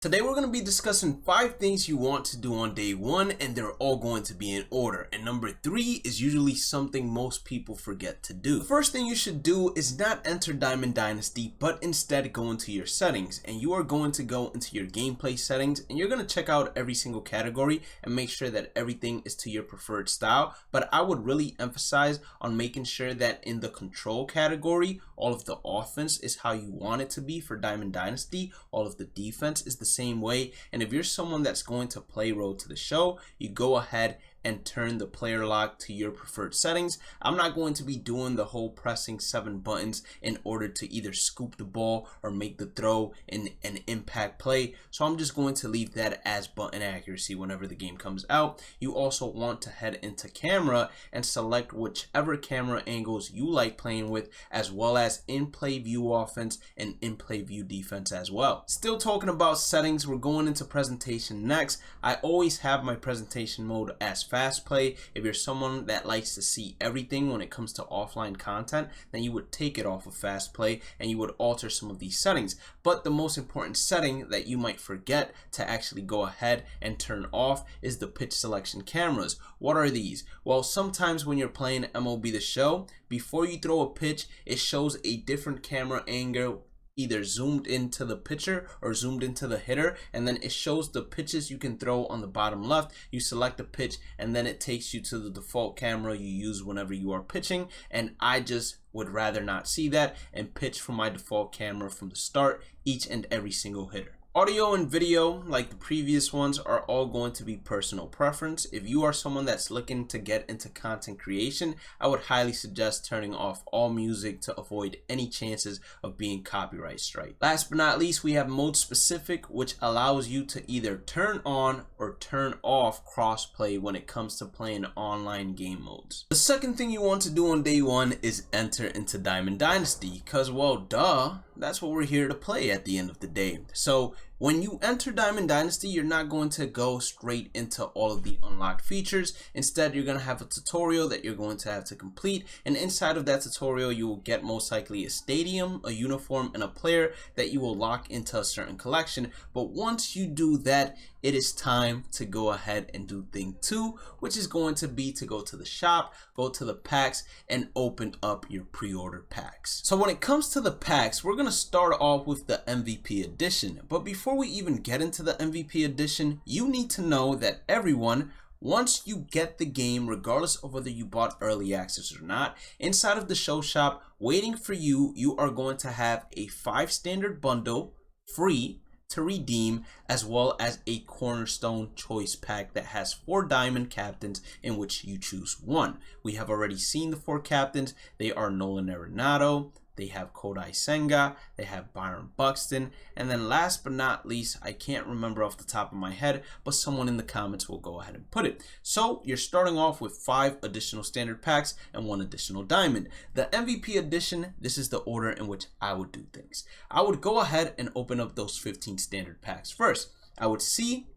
Today we're going to be discussing 5 things you want to do on day 1, and they're all going to be in order. And number 3 is usually something most people forget to do. The first thing you should do is not enter Diamond Dynasty, but instead go into your settings. And you are going to go into your gameplay settings, and you're going to check out every single category and make sure that everything is to your preferred style. But I would really emphasize on making sure that in the control category, all of the offense is how you want it to be for Diamond Dynasty. All of the defense is the same way. And if you're someone that's going to play Road to the Show, you go ahead and turn the player lock to your preferred settings. I'm not going to be doing the whole pressing 7 buttons in order to either scoop the ball or make the throw in an impact play. So I'm just going to leave that as button accuracy whenever the game comes out. You also want to head into camera and select whichever camera angles you like playing with, as well as in-play view offense and in-play view defense as well. Still talking about settings, we're going into presentation next. I always have my presentation mode as fast play. If you're someone that likes to see everything when it comes to offline content, then you would take it off of fast play and you would alter some of these settings. But the most important setting that you might forget to actually go ahead and turn off is the pitch selection cameras. What are these? Well, sometimes when you're playing MLB The Show, before you throw a pitch, it shows a different camera angle, either zoomed into the pitcher or zoomed into the hitter, and then it shows the pitches you can throw on the bottom left. You select a pitch and then it takes you to the default camera you use whenever you are pitching, and I just would rather not see that and pitch from my default camera from the start each and every single hitter. Audio and video, like the previous ones, are all going to be personal preference. If you are someone that's looking to get into content creation, I would highly suggest turning off all music to avoid any chances of being copyright strike. Last but not least, we have mode specific, which allows you to either turn on or turn off crossplay when it comes to playing online game modes. The second thing you want to do on day 1 is enter into Diamond Dynasty, because, well, duh, that's what we're here to play at the end of the day. So when you enter Diamond Dynasty, you're not going to go straight into all of the unlocked features. Instead, you're going to have a tutorial that you're going to have to complete. And inside of that tutorial, you will get most likely a stadium, a uniform, and a player that you will lock into a certain collection. But once you do that, it is time to go ahead and do thing 2, which is going to be to go to the shop, go to the packs, and open up your pre-order packs. So when it comes to the packs, we're going to start off with the MVP edition. But before we even get into the MVP edition, you need to know that everyone, once you get the game, regardless of whether you bought early access or not, inside of the show shop waiting for you, you are going to have a 5 standard bundle free to redeem, as well as a cornerstone choice pack that has 4 diamond captains in which you choose one. We have already seen the 4 captains. They are Nolan Arenado, they have Kodai Senga, they have Byron Buxton, and then last but not least, I can't remember off the top of my head, but someone in the comments will go ahead and put it. So you're starting off with 5 additional standard packs and 1 additional diamond. The MVP edition, this is the order in which I would do things. I would go ahead and open up those 15 standard packs first. I would see,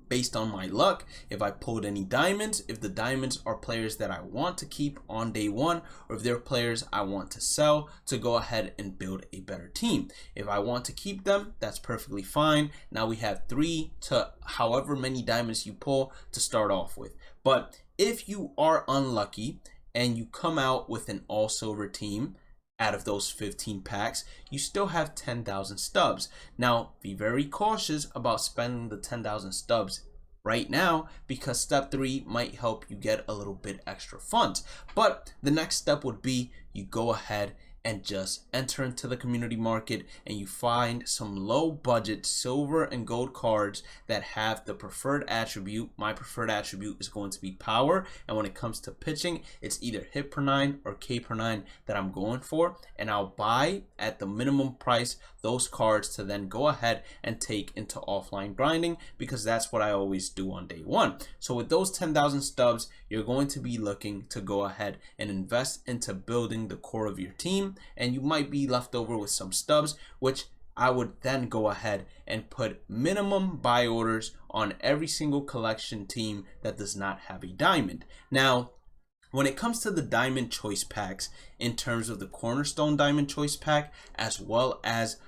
based on my luck, if I pulled any diamonds, if the diamonds are players that I want to keep on day 1, or if they're players I want to sell to go ahead and build a better team. If I want to keep them, that's perfectly fine. Now we have 3 to however many diamonds you pull to start off with. But if you are unlucky and you come out with an all silver team, out of those 15 packs, you still have 10,000 stubs. Now, be very cautious about spending the 10,000 stubs right now, because step 3 might help you get a little bit extra funds. But the next step would be you go ahead and just enter into the community market and you find some low budget silver and gold cards that have the preferred attribute. My preferred attribute is going to be power, and when it comes to pitching, it's either hit per 9 or K per 9 that I'm going for, and I'll buy at the minimum price those cards to then go ahead and take into offline grinding, because that's what I always do on day 1. So with those 10,000 stubs, you're going to be looking to go ahead and invest into building the core of your team, and you might be left over with some stubs, which I would then go ahead and put minimum buy orders on every single collection team that does not have a diamond. Now, when it comes to the diamond choice packs, in terms of the cornerstone diamond choice pack, as well as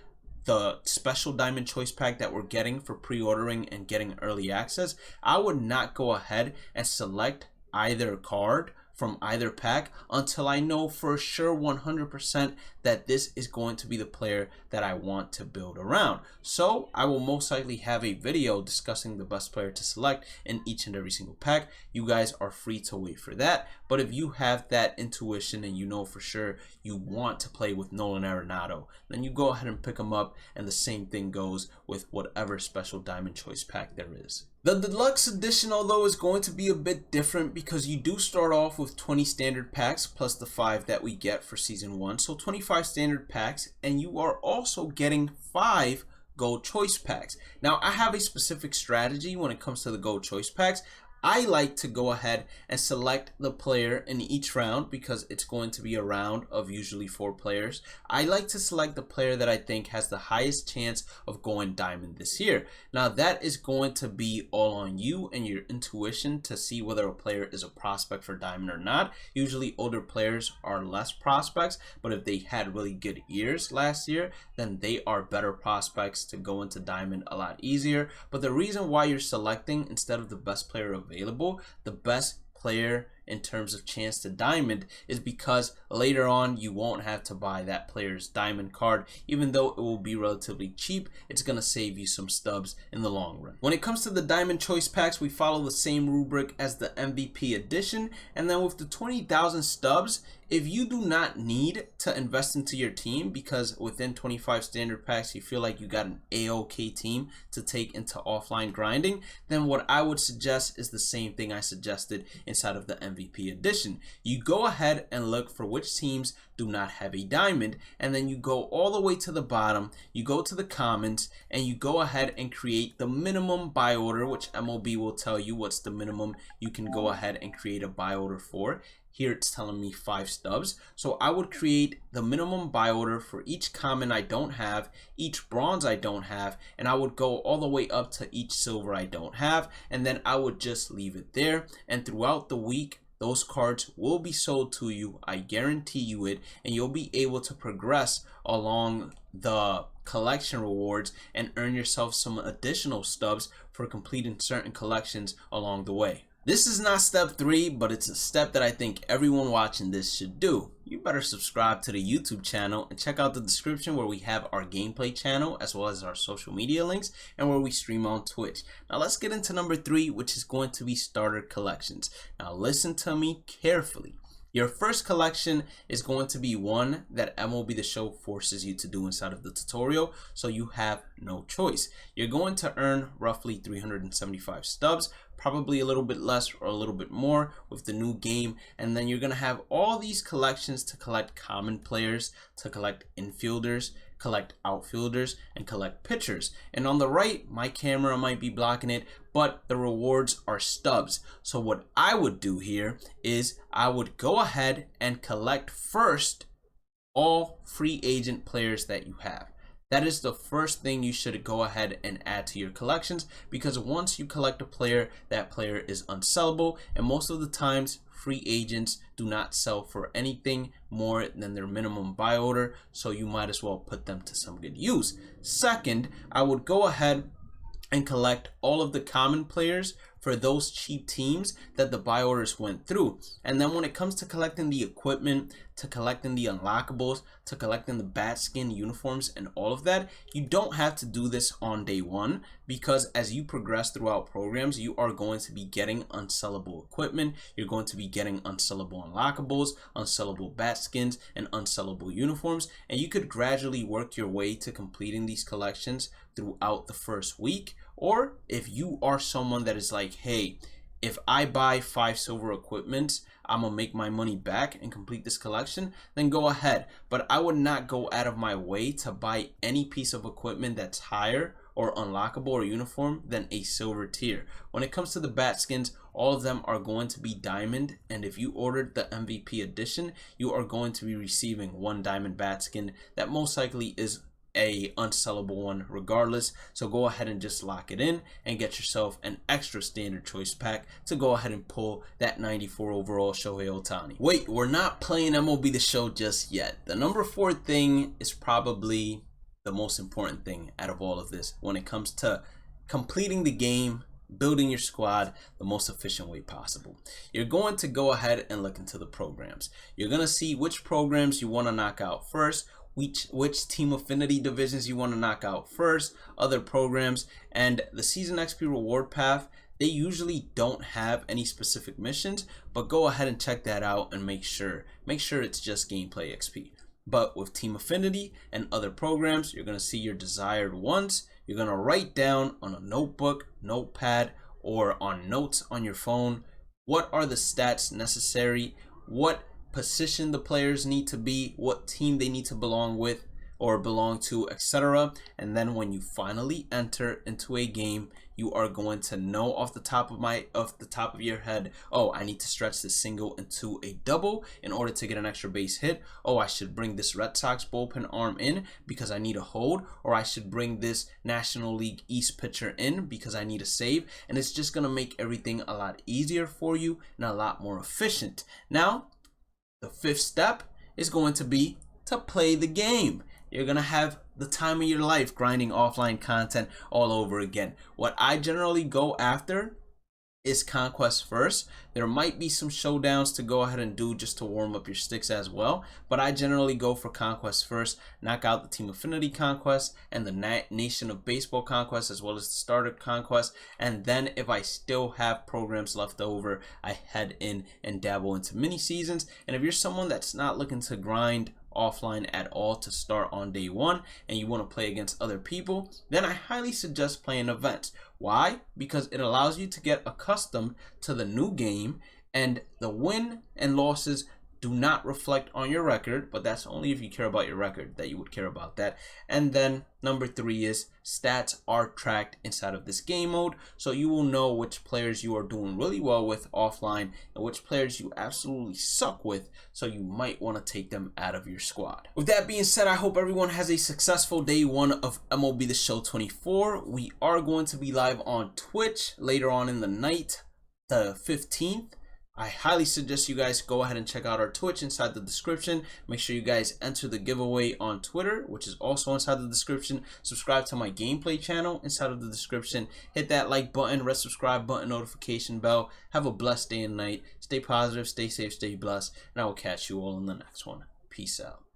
the special diamond choice pack that we're getting for pre-ordering and getting early access, I would not go ahead and select either card from either pack until I know for sure 100% that this is going to be the player that I want to build around. So I will most likely have a video discussing the best player to select in each and every single pack. You guys are free to wait for that. But if you have that intuition and you know for sure you want to play with Nolan Arenado, then you go ahead and pick him up, and the same thing goes with whatever special diamond choice pack there is. The deluxe edition, although, is going to be a bit different because you do start off with 20 standard packs plus the 5 that we get for season 1, so 25 standard packs, and you are also getting 5 gold choice packs. Now, I have a specific strategy when it comes to the gold choice packs. I like to go ahead and select the player in each round because it's going to be a round of usually 4 players. I like to select the player that I think has the highest chance of going diamond this year. Now that is going to be all on you and your intuition to see whether a player is a prospect for diamond or not. Usually older players are less prospects, but if they had really good years last year, then they are better prospects to go into diamond a lot easier. But the reason why you're selecting instead of the best player available, the best player in terms of chance to diamond, is because later on you won't have to buy that player's diamond card. Even though it will be relatively cheap, it's going to save you some stubs in the long run. When it comes to the diamond choice packs, we follow the same rubric as the MVP edition, and then with the 20,000 stubs, if you do not need to invest into your team because within 25 standard packs you feel like you got an A-OK team to take into offline grinding, then what I would suggest is the same thing I suggested inside of the MVP edition. You go ahead and look for which teams do not have a diamond, and then you go all the way to the bottom, you go to the comments, and you go ahead and create the minimum buy order, which MLB will tell you what's the minimum you can go ahead and create a buy order for. Here it's telling me 5 stubs. So I would create the minimum buy order for each common I don't have, each bronze I don't have, and I would go all the way up to each silver I don't have, and then I would just leave it there. And throughout the week, those cards will be sold to you. I guarantee you it, and you'll be able to progress along the collection rewards and earn yourself some additional stubs for completing certain collections along the way. This is not step 3, but it's a step that I think everyone watching this should do. You better subscribe to the YouTube channel and check out the description where we have our gameplay channel as well as our social media links and where we stream on Twitch. Now let's get into number 3, which is going to be starter collections. Now listen to me carefully. Your first collection is going to be one that MLB The Show forces you to do inside of the tutorial, so you have no choice. You're going to earn roughly 375 stubs, probably a little bit less or a little bit more with the new game, and then you're going to have all these collections to collect common players, to collect infielders, collect outfielders, and collect pitchers. And on the right, my camera might be blocking it, but the rewards are stubs. So what I would do here is I would go ahead and collect first all free agent players that you have. That is the first thing you should go ahead and add to your collections, because once you collect a player, that player is unsellable, and most of the times free agents do not sell for anything more than their minimum buy order, so you might as well put them to some good use. Second, I would go ahead and collect all of the common players for those cheap teams that the buy orders went through. And then when it comes to collecting the equipment, to collecting the unlockables, to collecting the bat skin uniforms and all of that, you don't have to do this on day 1, because as you progress throughout programs, you are going to be getting unsellable equipment, you're going to be getting unsellable unlockables, unsellable bat skins, and unsellable uniforms, and you could gradually work your way to completing these collections throughout the first week. Or if you are someone that is like, hey, if I buy 5 silver equipments, I'm gonna make my money back and complete this collection, then go ahead. But I would not go out of my way to buy any piece of equipment that's higher or unlockable or uniform than a silver tier. When it comes to the bat skins, all of them are going to be diamond, and if you ordered the MVP edition, you are going to be receiving 1 diamond bat skin that most likely is a unsellable one regardless. So go ahead and just lock it in and get yourself an extra standard choice pack to go ahead and pull that 94 overall Shohei Ohtani. Wait, we're not playing MLB The Show just yet. The number 4 thing is probably the most important thing out of all of this when it comes to completing the game, building your squad the most efficient way possible. You're going to go ahead and look into the programs. You're going to see which programs you want to knock out first, which team affinity divisions you want to knock out first, other programs, and the season XP reward path. They usually don't have any specific missions, but go ahead and check that out and make sure it's just gameplay XP. But with team affinity and other programs, you're going to see your desired ones. You're going to write down on a notebook, notepad, or on notes on your phone, what are the stats necessary, what position the players need to be, what team they need to belong with or belong to, etc. And then when you finally enter into a game, you are going to know off the top of your head, oh, I need to stretch this single into a double in order to get an extra base hit. Oh, I should bring this Red Sox bullpen arm in because I need a hold, or I should bring this National League East pitcher in because I need a save. And it's just going to make everything a lot easier for you and a lot more efficient. Now, the fifth step is going to be to play the game. You're going to have the time of your life grinding offline content all over again. What I generally go after is conquest first. There might be some showdowns to go ahead and do just to warm up your sticks as well, but I generally go for conquest first, knock out the team affinity conquest and the nation of baseball conquest, as well as the starter conquest, and then if I still have programs left over, I head in and dabble into mini seasons. And if you're someone that's not looking to grind offline at all to start on day one and you want to play against other people, then I highly suggest playing events. Why? Because it allows you to get accustomed to the new game, and the win and losses do not reflect on your record, but that's only if you care about your record that you would care about that. And then number 3 is stats are tracked inside of this game mode, so you will know which players you are doing really well with offline and which players you absolutely suck with, so you might want to take them out of your squad. With that being said, I hope everyone has a successful day 1 of MLB The Show 24. We are going to be live on Twitch later on in the night, the 15th. I highly suggest you guys go ahead and check out our Twitch inside the description. Make sure you guys enter the giveaway on Twitter, which is also inside the description. Subscribe to my gameplay channel inside of the description. Hit that like button, red subscribe button, notification bell. Have a blessed day and night. Stay positive, stay safe, stay blessed, and I will catch you all in the next one. Peace out.